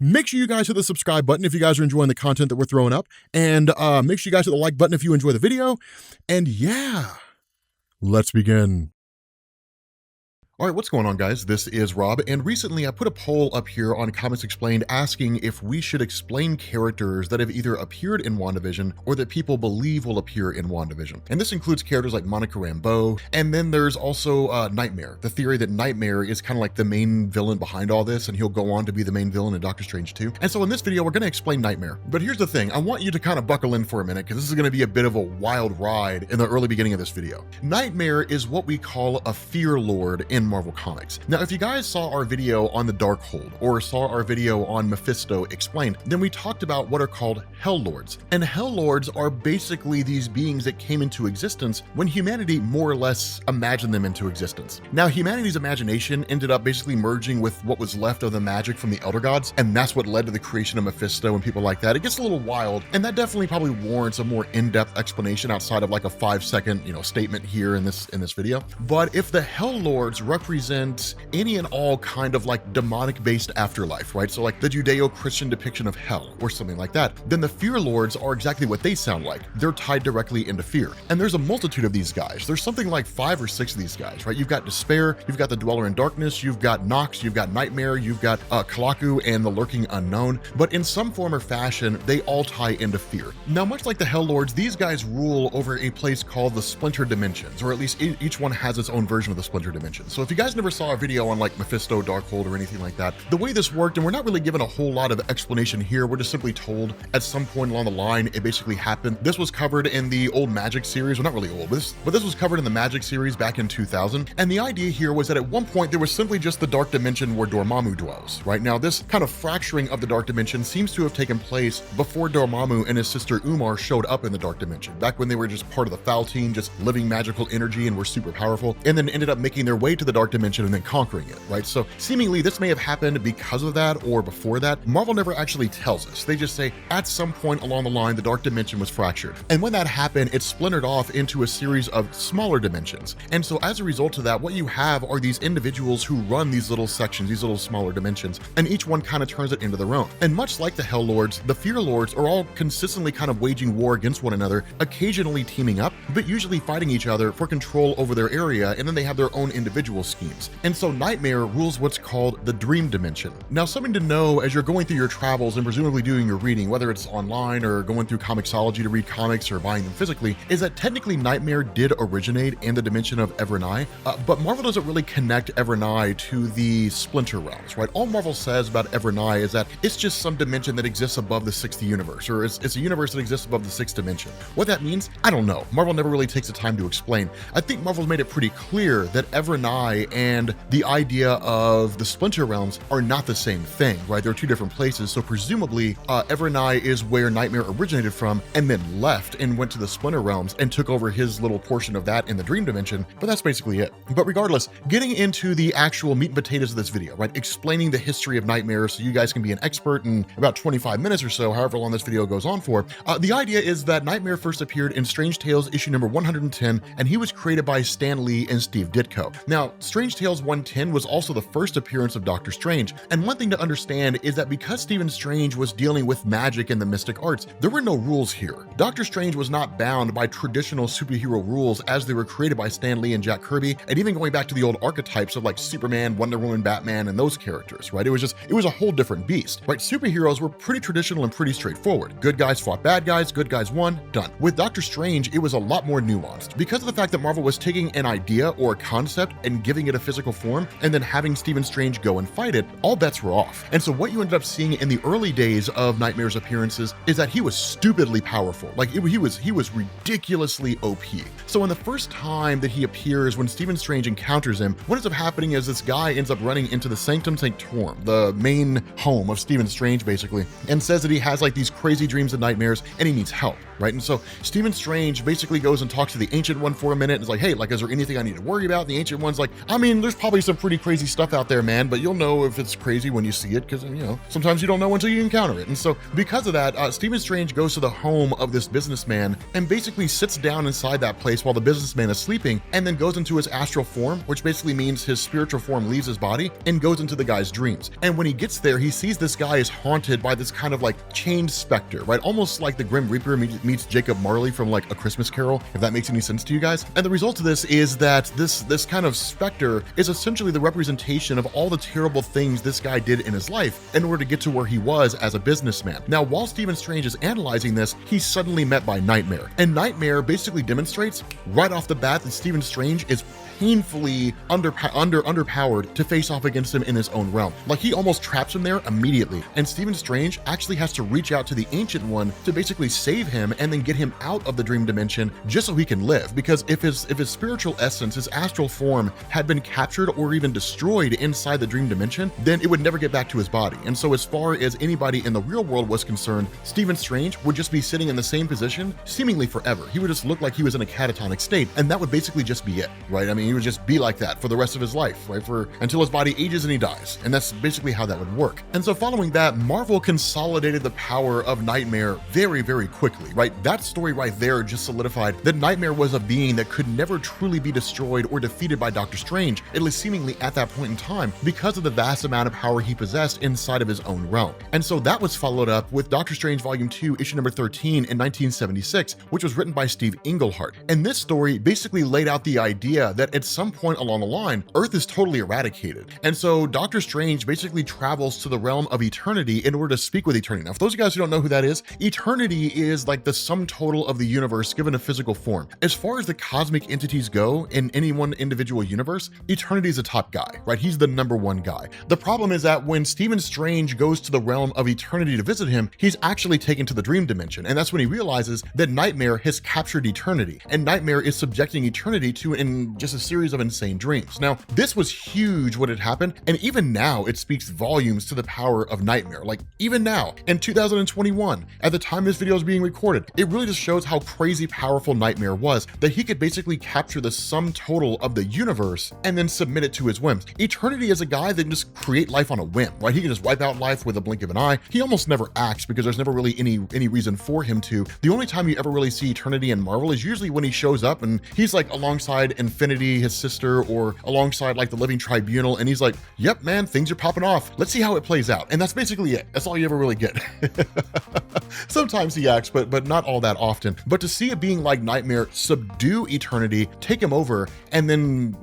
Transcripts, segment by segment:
Make sure you guys hit the subscribe button if you guys are enjoying the content that we're throwing up. And make sure you guys hit the like button if you enjoy the video. And yeah, let's begin. All right, what's going on, guys? This is Rob, and recently I put a poll up here on Comics Explained asking if we should explain characters that have either appeared in WandaVision or that people believe will appear in WandaVision. And this includes characters like Monica Rambeau, and then there's also Nightmare, the theory that Nightmare is kind of like the main villain behind all this, and he'll go on to be the main villain in Doctor Strange 2. And so in this video, we're going to explain Nightmare. But here's the thing, I want you to kind of buckle in for a minute, because this is going to be a bit of a wild ride in the early beginning of this video. Nightmare is what we call a fear lord in Marvel Comics. Now, if you guys saw our video on the Darkhold or saw our video on Mephisto Explained, then we talked about what are called Hell Lords. And Hell Lords are basically these beings that came into existence when humanity more or less imagined them into existence. Now, humanity's imagination ended up basically merging with what was left of the magic from the Elder Gods, and that's what led to the creation of Mephisto and people like that. It gets a little wild, and that definitely probably warrants a more in-depth explanation outside of like a 5-second, statement here in this video. But if the Hell Lords represent any and all kind of like demonic based afterlife, right? So like the Judeo-Christian depiction of hell or something like that, then the fear lords are exactly what they sound like. They're tied directly into fear. And there's a multitude of these guys. There's something like 5 or 6 of these guys, right? You've got Despair, you've got the Dweller in Darkness, you've got Nox, you've got Nightmare, you've got Kalaku and the Lurking Unknown. But in some form or fashion, they all tie into fear. Now, much like the Hell Lords, these guys rule over a place called the Splinter Dimensions, or at least each one has its own version of the Splinter Dimension. So if you guys never saw a video on like Mephisto, Darkhold, or anything like that, the way this worked, and we're not really given a whole lot of explanation here, we're just simply told at some point along the line it basically happened. This was covered in the old Magik series, well, not really old, but this was covered in the Magik series back in 2000. And the idea here was that at one point there was simply just the dark dimension where Dormammu dwells, right? Now this kind of fracturing of the dark dimension seems to have taken place before Dormammu and his sister Umar showed up in the dark dimension, back when they were just part of the Foul Team, just living magical energy and were super powerful, and then ended up making their way to the dark dimension and then conquering it, right? So seemingly this may have happened because of that or before that. Marvel never actually tells us. They just say at some point along the line the dark dimension was fractured, and when that happened it splintered off into a series of smaller dimensions. And so as a result of that, what you have are these individuals who run these little sections, these little smaller dimensions, and each one kind of turns it into their own. And much like the Hell Lords, the Fear Lords are all consistently kind of waging war against one another, occasionally teaming up, but usually fighting each other for control over their area, and then they have their own individual schemes. And so Nightmare rules what's called the Dream Dimension. Now, something to know as you're going through your travels and presumably doing your reading, whether it's online or going through Comixology to read comics or buying them physically, is that technically Nightmare did originate in the dimension of Evernai, but Marvel doesn't really connect Evernai to the Splinter Realms, right? All Marvel says about Evernai is that it's just some dimension that exists above the 6th universe, or it's a universe that exists above the 6th dimension. What that means, I don't know. Marvel never really takes the time to explain. I think Marvel's made it pretty clear that Evernai and the idea of the Splinter Realms are not the same thing, right? They're 2 different places. So presumably Evernai is where Nightmare originated from and then left and went to the Splinter Realms and took over his little portion of that in the Dream Dimension, but that's basically it. But regardless, getting into the actual meat and potatoes of this video, right? Explaining the history of Nightmare so you guys can be an expert in about 25 minutes or so, however long this video goes on for. The idea is that Nightmare first appeared in Strange Tales issue number 110, and he was created by Stan Lee and Steve Ditko. Now, Strange Tales 110 was also the first appearance of Doctor Strange, and one thing to understand is that because Stephen Strange was dealing with magic and the mystic arts, there were no rules here. Doctor Strange was not bound by traditional superhero rules as they were created by Stan Lee and Jack Kirby, and even going back to the old archetypes of like Superman, Wonder Woman, Batman, and those characters, right? It was a whole different beast, right? Superheroes were pretty traditional and pretty straightforward. Good guys fought bad guys, good guys won, done. With Doctor Strange, it was a lot more nuanced because of the fact that Marvel was taking an idea or a concept and giving it a physical form and then having Stephen Strange go and fight it. All bets were off. And so what you ended up seeing in the early days of Nightmare's appearances is that he was stupidly powerful. Like he was ridiculously OP. So in the first time that he appears, when Stephen Strange encounters him, what ends up happening is this guy ends up running into the Sanctum Sanctorum, the main home of Stephen Strange basically, and says that he has like these crazy dreams and nightmares and he needs help, right? And so Stephen Strange basically goes and talks to the Ancient One for a minute and is like, hey, like, is there anything I need to worry about? And the Ancient One's like, I mean, there's probably some pretty crazy stuff out there, man, but you'll know if it's crazy when you see it, because, sometimes you don't know until you encounter it. And so because of that, Stephen Strange goes to the home of this businessman and basically sits down inside that place while the businessman is sleeping, and then goes into his astral form, which basically means his spiritual form leaves his body and goes into the guy's dreams. And when he gets there, he sees this guy is haunted by this kind of like chained specter, right? Almost like the Grim Reaper meets Jacob Marley from like A Christmas Carol, if that makes any sense to you guys. And the result of this is that this kind of specter is essentially the representation of all the terrible things this guy did in his life in order to get to where he was as a businessman. Now, while Stephen Strange is analyzing this, he's suddenly met by Nightmare. And Nightmare basically demonstrates right off the bat that Stephen Strange is painfully underpowered to face off against him in his own realm. Like, he almost traps him there immediately. And Stephen Strange actually has to reach out to the Ancient One to basically save him and then get him out of the dream dimension just so he can live. Because if his spiritual essence, his astral form, had been captured or even destroyed inside the dream dimension, then it would never get back to his body. And so as far as anybody in the real world was concerned, Stephen Strange would just be sitting in the same position seemingly forever. He would just look like he was in a catatonic state, and that would basically just be it, right? I mean, he would just be like that for the rest of his life, right? Until his body ages and he dies. And that's basically how that would work. And so following that, Marvel consolidated the power of Nightmare very, very quickly, right? That story right there just solidified that Nightmare was a being that could never truly be destroyed or defeated by Doctor Strange, at least seemingly at that point in time, because of the vast amount of power he possessed inside of his own realm. And so that was followed up with Doctor Strange Volume 2, issue number 13 in 1976, which was written by Steve Englehart. And this story basically laid out the idea that at some point along the line, Earth is totally eradicated. And so Doctor Strange basically travels to the realm of Eternity in order to speak with Eternity. Now, for those of you guys who don't know who that is, Eternity is like the sum total of the universe given a physical form. As far as the cosmic entities go in any one individual universe, Eternity is the top guy, right? He's the number one guy. The problem is that when Stephen Strange goes to the realm of Eternity to visit him, he's actually taken to the dream dimension. And that's when he realizes that Nightmare has captured Eternity, and Nightmare is subjecting Eternity to just a series of insane dreams. Now, this was huge when it happened, and even now it speaks volumes to the power of Nightmare. Like, even now, in 2021, at the time this video is being recorded, it really just shows how crazy powerful Nightmare was, that he could basically capture the sum total of the universe and then submit it to his whims. Eternity is a guy that can just create life on a whim, right? He can just wipe out life with a blink of an eye. He almost never acts because there's never really any reason for him to. The only time you ever really see Eternity in Marvel is usually when he shows up and he's like alongside Infinity, his sister, or alongside like the Living Tribunal, and he's like, yep, man, things are popping off. Let's see how it plays out. And that's basically it. That's all you ever really get. Sometimes he acts, but not all that often. But to see a being like Nightmare subdue Eternity, take him over, and then,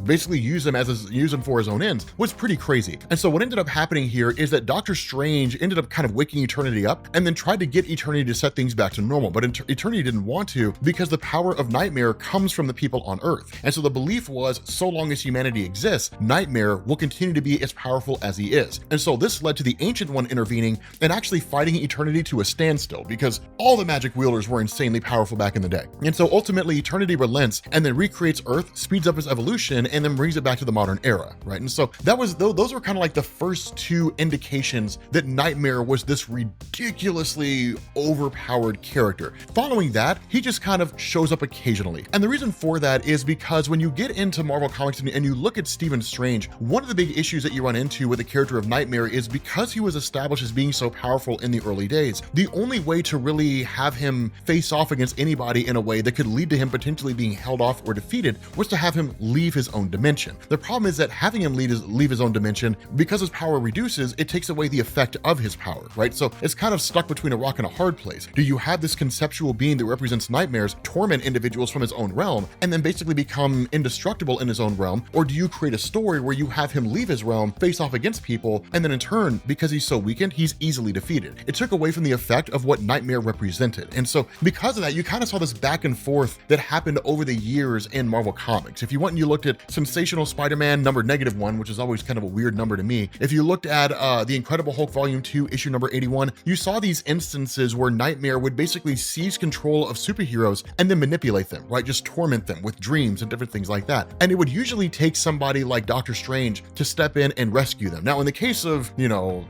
basically use him for his own ends was pretty crazy. And so what ended up happening here is that Doctor Strange ended up kind of waking Eternity up and then tried to get Eternity to set things back to normal. But Eternity didn't want to, because the power of Nightmare comes from the people on Earth. And so the belief was, so long as humanity exists, Nightmare will continue to be as powerful as he is. And so this led to the Ancient One intervening and actually fighting Eternity to a standstill, because all the magic wielders were insanely powerful back in the day. And so ultimately Eternity relents and then recreates Earth, speeds up its evolution, and then brings it back to the modern era, right? And so those were kind of like the first two indications that Nightmare was this ridiculously overpowered character. Following that, he just kind of shows up occasionally. And the reason for that is because when you get into Marvel Comics and you look at Stephen Strange, one of the big issues that you run into with the character of Nightmare is because he was established as being so powerful in the early days, the only way to really have him face off against anybody in a way that could lead to him potentially being held off or defeated was to have him leave his own dimension. The problem is that having him leave his own dimension, because his power reduces, it takes away the effect of his power, right? So it's kind of stuck between a rock and a hard place. Do you have this conceptual being that represents nightmares torment individuals from his own realm and then basically become indestructible in his own realm? Or do you create a story where you have him leave his realm, face off against people, and then in turn, because he's so weakened, he's easily defeated? It took away from the effect of what Nightmare represented. And so because of that, you kind of saw this back and forth that happened over the years in Marvel Comics. If you went and you looked at Sensational Spider-Man number -1, which is always kind of a weird number to me. If you looked at The Incredible Hulk Volume 2, issue number 81, you saw these instances where Nightmare would basically seize control of superheroes and then manipulate them, right? Just torment them with dreams and different things like that. And it would usually take somebody like Doctor Strange to step in and rescue them. Now, in the case of,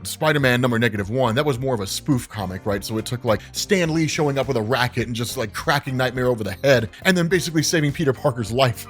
Spider-Man number -1, that was more of a spoof comic, right? So it took like Stan Lee showing up with a racket and just like cracking Nightmare over the head and then basically saving Peter Parker's life.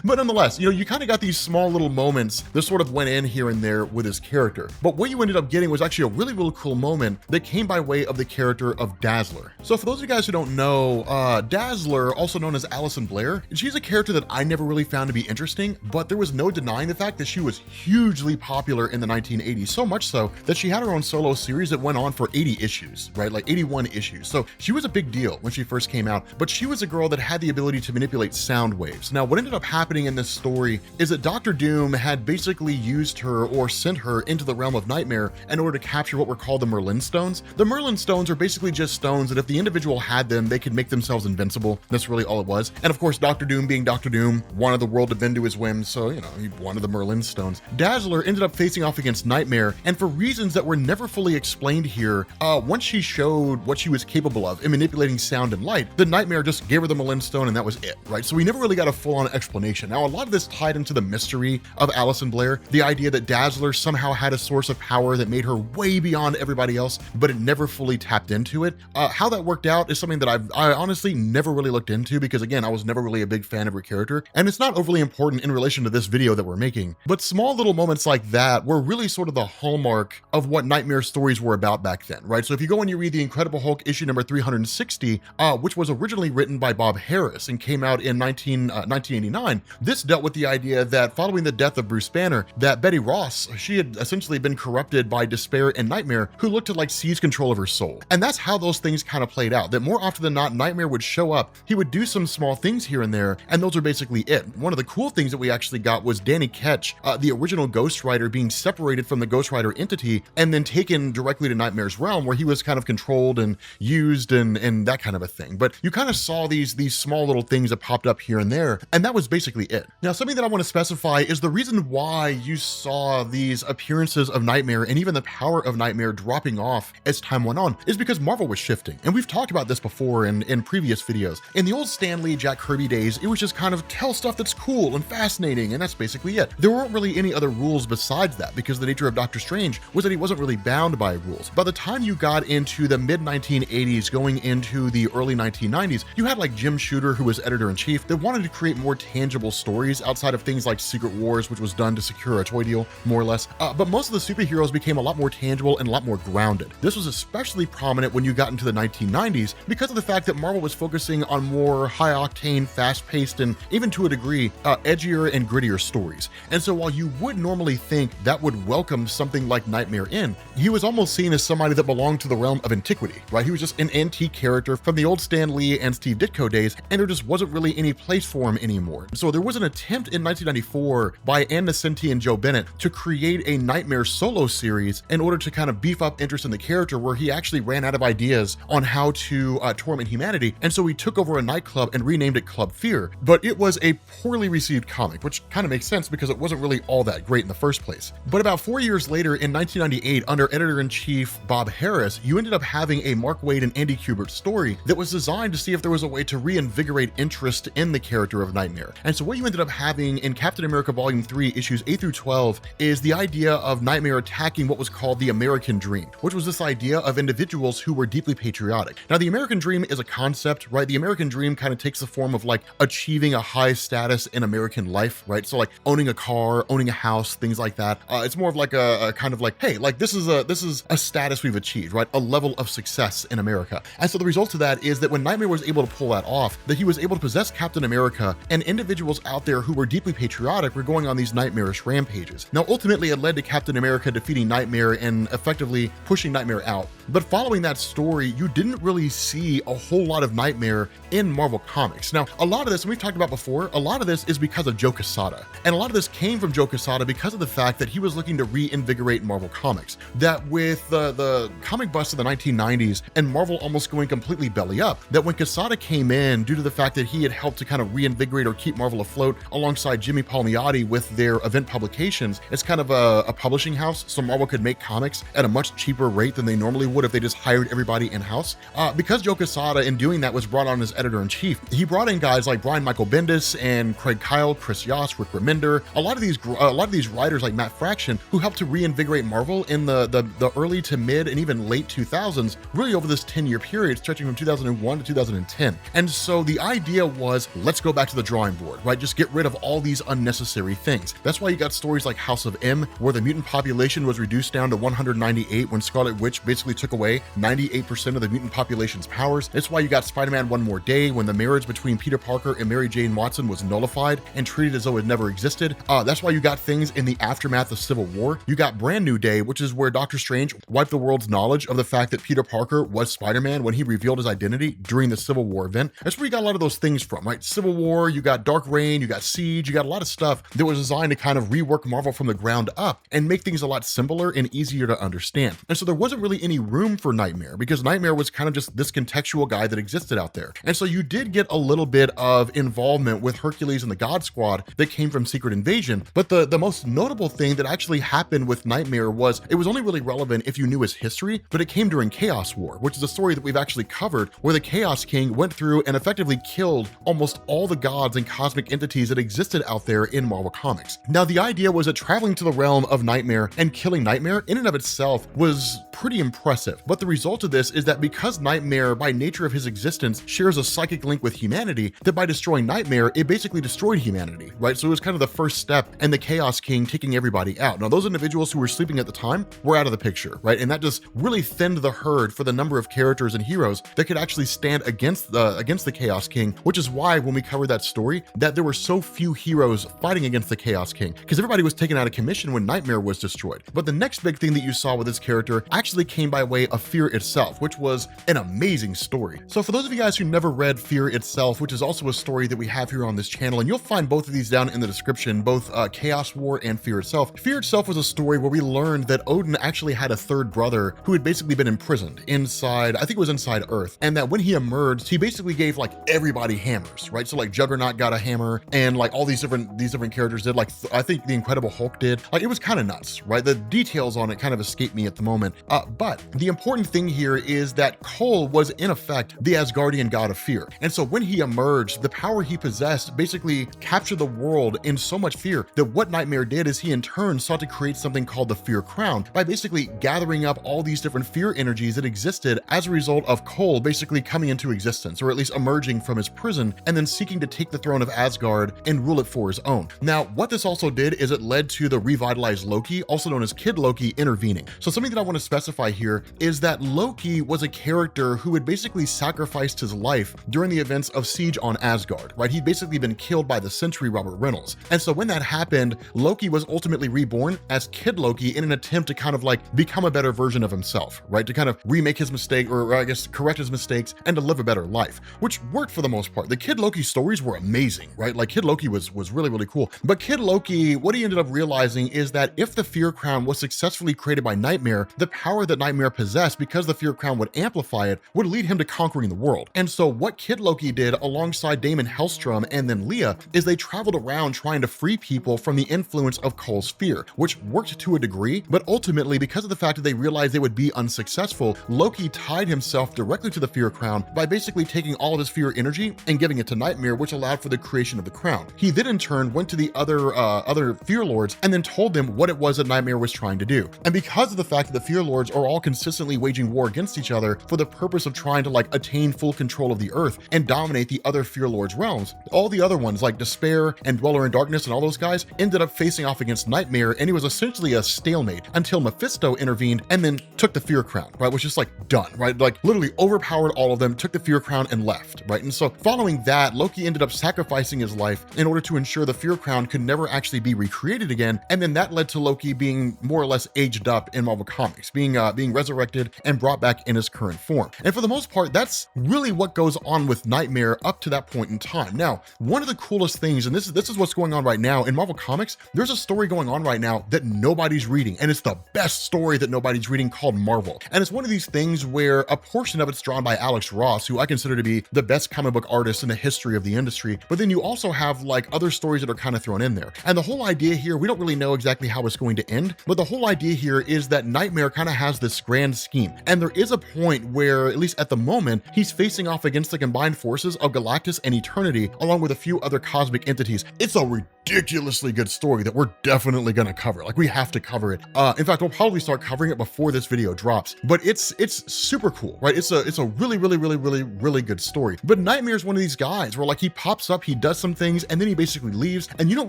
But nonetheless, you kind of got these small little moments that sort of went in here and there with his character. But what you ended up getting was actually a really, really cool moment that came by way of the character of Dazzler. So for those of you guys who don't know, Dazzler, also known as Allison Blair, she's a character that I never really found to be interesting, but there was no denying the fact that she was hugely popular in the 1980s, so much so that she had her own solo series that went on for 80 issues, right? Like 81 issues. So she was a big deal when she first came out, but she was a girl that had the ability to manipulate sound waves. Now, what ended up happening in this story is that Dr. Doom had basically used her or sent her into the realm of Nightmare in order to capture what were called the Merlin Stones. The Merlin Stones are basically just stones that if the individual had them, they could make themselves invincible. That's really all it was. And of course, Dr. Doom being Dr. Doom, wanted the world to bend to his whims, so, he wanted the Merlin Stones. Dazzler ended up facing off against Nightmare, and for reasons that were never fully explained here, once she showed what she was capable of in manipulating sound and light, the Nightmare just gave her the Merlin Stone and that was it, right? So we never really got a full-on explanation. Now, a lot of this tied into the mystery of Allison Blair, the idea that Dazzler somehow had a source of power that made her way beyond everybody else, but it never fully tapped into it. How that worked out is something that I honestly never really looked into because, again, I was never really a big fan of her character, and it's not overly important in relation to this video that we're making. But small little moments like that were really sort of the hallmark of what Nightmare stories were about back then, right? So if you go and you read The Incredible Hulk issue number 360, which was originally written by Bob Harris and came out in 1989, this dealt with the idea that following the death of Bruce Banner, that Betty Ross, she had essentially been corrupted by Despair and Nightmare, who looked to like seize control of her soul. And that's how those things kind of played out, that more often than not, Nightmare would show up, he would do some small things here and there, and those are basically it. One of the cool things that we actually got was Danny Ketch, the original Ghost Rider, being separated from the Ghost Rider entity and then taken directly to Nightmare's realm, where he was kind of controlled and used and that kind of a thing. But you kind of saw these small little things that popped up here and there, and that was basically it. Now, something that I want to specify is the reason why you saw these appearances of Nightmare and even the power of Nightmare dropping off as time went on is because Marvel was shifting. And we've talked about this before in previous videos. In the old Stan Lee, Jack Kirby days, it was just kind of tell stuff that's cool and fascinating, and that's basically it. There weren't really any other rules besides that because the nature of Doctor Strange was that he wasn't really bound by rules. By the time you got into the mid-1980s going into the early 1990s, you had like Jim Shooter, who was editor-in-chief, that wanted to create more tangible stories outside of things like Secret Wars, which was done to secure a toy deal, more or less. But most of the superheroes became a lot more tangible and a lot more grounded. This was especially prominent when you got into the 1990s because of the fact that Marvel was focusing on more high-octane, fast-paced, and even to a degree, edgier and grittier stories. And so while you would normally think that would welcome something like Nightmare in, he was almost seen as somebody that belonged to the realm of antiquity, right? He was just an antique character from the old Stan Lee and Steve Ditko days, and there just wasn't really any place for him anymore. So there was an attempt in 1994 by Ann Nesenti and Joe Bennett to create a Nightmare solo series in order to kind of beef up interest in the character, where he actually ran out of ideas on how to torment humanity, and so he took over a nightclub and renamed it Club Fear. But it was a poorly received comic, which kind of makes sense because it wasn't really all that great in the first place. But about 4 years later, in 1998, under editor-in-chief Bob Harris, you ended up having a Mark Waid and Andy Kubert story that was designed to see if there was a way to reinvigorate interest in the character of Nightmare. And so what you ended up having in Captain America Volume 3, issues 8 through 12, is the idea of Nightmare attacking what was called the American Dream, which was this idea of individuals who were deeply patriotic. Now, the American Dream is a concept, right? The American Dream kind of takes the form of like achieving a high status in American life, right? So like owning a car, owning a house, things like that. It's more of like a kind of like, hey, like this is a status we've achieved, right? A level of success in America. And so the result of that is that when Nightmare was able to pull that off, that he was able to possess Captain America, and individuals out there who were deeply patriotic were going on these nightmarish rampages. Now, ultimately, it led to Captain America defeating Nightmare and effectively pushing Nightmare out. But following that story, you didn't really see a whole lot of Nightmare in Marvel Comics. Now, a lot of this, and we've talked about before, a lot of this is because of Joe Quesada. And a lot of this came from Joe Quesada because of the fact that he was looking to reinvigorate Marvel Comics. That with the comic bust of the 1990s and Marvel almost going completely belly up, that when Quesada came in, due to the fact that he had helped to kind of reinvigorate or keep Marvel afloat alongside Jimmy Palmiotti with their event publications, it's kind of a publishing house, so Marvel could make comics at a much cheaper rate than they normally would would if they just hired everybody in-house. Because Joe Quesada, in doing that, was brought on as editor-in-chief, he brought in guys like Brian Michael Bendis and Craig Kyle, Chris Yost, Rick Remender, a lot of these writers like Matt Fraction, who helped to reinvigorate Marvel in the early to mid and even late 2000s, really over this 10-year period stretching from 2001 to 2010. And so the idea was, let's go back to the drawing board, right? Just get rid of all these unnecessary things. That's why you got stories like House of M, where the mutant population was reduced down to 198 when Scarlet Witch basically took away 98% of the mutant population's powers. That's why you got Spider-Man One More Day, when the marriage between Peter Parker and Mary Jane Watson was nullified and treated as though it never existed. That's why you got things in the aftermath of Civil War. You got Brand New Day, which is where Doctor Strange wiped the world's knowledge of the fact that Peter Parker was Spider-Man when he revealed his identity during the Civil War event. That's where you got a lot of those things from, right? Civil War, you got Dark Reign, you got Siege, you got a lot of stuff that was designed to kind of rework Marvel from the ground up and make things a lot simpler and easier to understand. And so there wasn't really any room for Nightmare, because Nightmare was kind of just this contextual guy that existed out there. And so you did get a little bit of involvement with Hercules and the God Squad that came from Secret Invasion, but the most notable thing that actually happened with Nightmare was it was only really relevant if you knew his history, but it came during Chaos War, which is a story that we've actually covered, where the Chaos King went through and effectively killed almost all the gods and cosmic entities that existed out there in Marvel Comics. Now, the idea was that traveling to the realm of Nightmare and killing Nightmare in and of itself was pretty impressive, but the result of this is that because Nightmare, by nature of his existence, shares a psychic link with humanity, that by destroying Nightmare, it basically destroyed humanity, right? So it was kind of the first step in the Chaos King taking everybody out. Now, those individuals who were sleeping at the time were out of the picture, right? And that just really thinned the herd for the number of characters and heroes that could actually stand against the Chaos King, which is why when we covered that story, that there were so few heroes fighting against the Chaos King, because everybody was taken out of commission when Nightmare was destroyed. But the next big thing that you saw with this character actually came by way of Fear itself, which was an amazing story. So for those of you guys who never read Fear itself, which is also a story that we have here on this channel, and you'll find both of these down in the description, both Chaos War and Fear itself. Fear itself was a story where we learned that Odin actually had a third brother who had basically been imprisoned inside, I think it was inside Earth, and that when he emerged, he basically gave like everybody hammers, right? So like Juggernaut got a hammer, and like all these different characters did, like I think the Incredible Hulk did. Like, it was kind of nuts, right? The details on it kind of escape me at the moment. But the important thing here is that Cole was in effect the Asgardian god of fear. And so when he emerged, the power he possessed basically captured the world in so much fear that what Nightmare did is he in turn sought to create something called the Fear Crown by basically gathering up all these different fear energies that existed as a result of Cole basically coming into existence, or at least emerging from his prison and then seeking to take the throne of Asgard and rule it for his own. Now, what this also did is it led to the revitalized Loki, also known as Kid Loki, intervening. So something that I want to specify here is that Loki was a character who had basically sacrificed his life during the events of Siege on Asgard, right? He'd basically been killed by the Sentry Robert Reynolds. And so when that happened, Loki was ultimately reborn as Kid Loki in an attempt to kind of like become a better version of himself, right? To kind of remake his mistake, or I guess correct his mistakes, and to live a better life, which worked for the most part. The Kid Loki stories were amazing, right? Like Kid Loki was really, really cool. But Kid Loki, what he ended up realizing is that if the Fear Crown was successfully created by Nightmare, the power that Nightmare possessed, because the Fear Crown would amplify it, would lead him to conquering the world. And so what Kid Loki did alongside Damon Hellstrom and then Leah is they traveled around trying to free people from the influence of Cole's fear, which worked to a degree, but ultimately, because of the fact that they realized they would be unsuccessful, Loki tied himself directly to the Fear Crown by basically taking all of his fear energy and giving it to Nightmare, which allowed for the creation of the crown. He then in turn went to the other Fear Lords and then told them what it was that Nightmare was trying to do. And because of the fact that the Fear Lords are all consistently waging war against each other for the purpose of trying to like attain full control of the earth and dominate the other Fear Lords' realms, all the other ones like Despair and Dweller in Darkness and all those guys ended up facing off against Nightmare, and it was essentially a stalemate until Mephisto intervened and then took the Fear Crown, right? Which is like done, right? Like literally overpowered all of them, took the Fear Crown and left, right? And so following that, Loki ended up sacrificing his life in order to ensure the Fear Crown could never actually be recreated again. And then that led to Loki being more or less aged up in Marvel Comics, being resurrected and brought back in his current form. And for the most part, that's really what goes on with Nightmare up to that point in time. Now, one of the coolest things, and this is what's going on right now in Marvel Comics, there's a story going on right now that nobody's reading, and it's the best story that nobody's reading, called Marvel. And it's one of these things where a portion of it's drawn by Alex Ross, who I consider to be the best comic book artist in the history of the industry, but then you also have like other stories that are kind of thrown in there. And the whole idea here, we don't really know exactly how it's going to end, but the whole idea here is that Nightmare kind of has this grand grand scheme. And there is a point where, at least at the moment, he's facing off against the combined forces of Galactus and Eternity, along with a few other cosmic entities. It's a ridiculously good story that we're definitely gonna cover. Like, we have to cover it. In fact, we'll probably start covering it before this video drops. But it's super cool, right? It's a really good story. But Nightmare is one of these guys where, like, he pops up, he does some things, and then he basically leaves, and you don't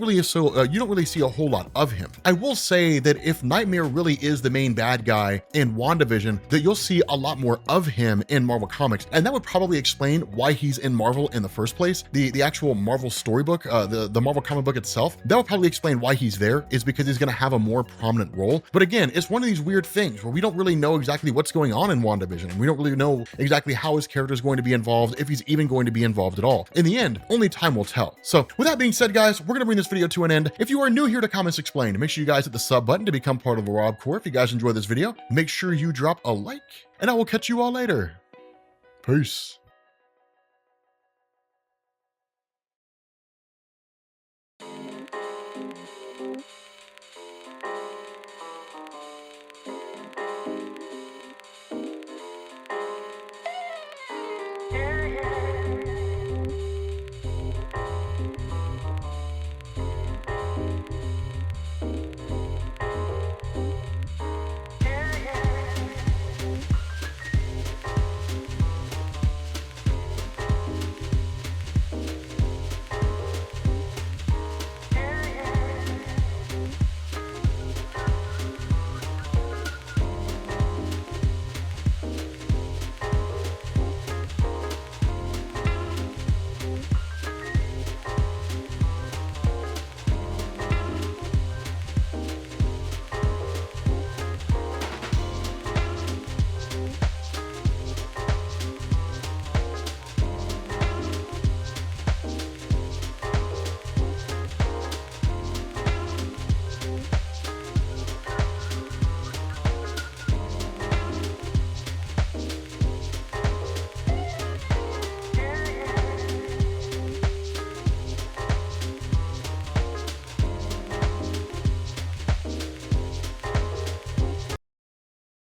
really see a whole lot of him. I will say that if Nightmare really is the main bad guy in WandaVision, that you'll see a lot more of him in Marvel Comics, and that would probably explain why he's in Marvel in the first place. The actual Marvel storybook, the Marvel comic book itself, that would probably explain why he's there, is because he's gonna have a more prominent role. But again, it's one of these weird things where we don't really know exactly what's going on in WandaVision. We don't really know exactly how his character is going to be involved, if he's even going to be involved at all. In the end, only time will tell. So with that being said, guys, we're gonna bring this video to an end. If you are new here to Comics Explained, make sure you guys hit the sub button to become part of the Rob Corps. If you guys enjoyed this video, make sure you drop a like, and I will catch you all later. Peace.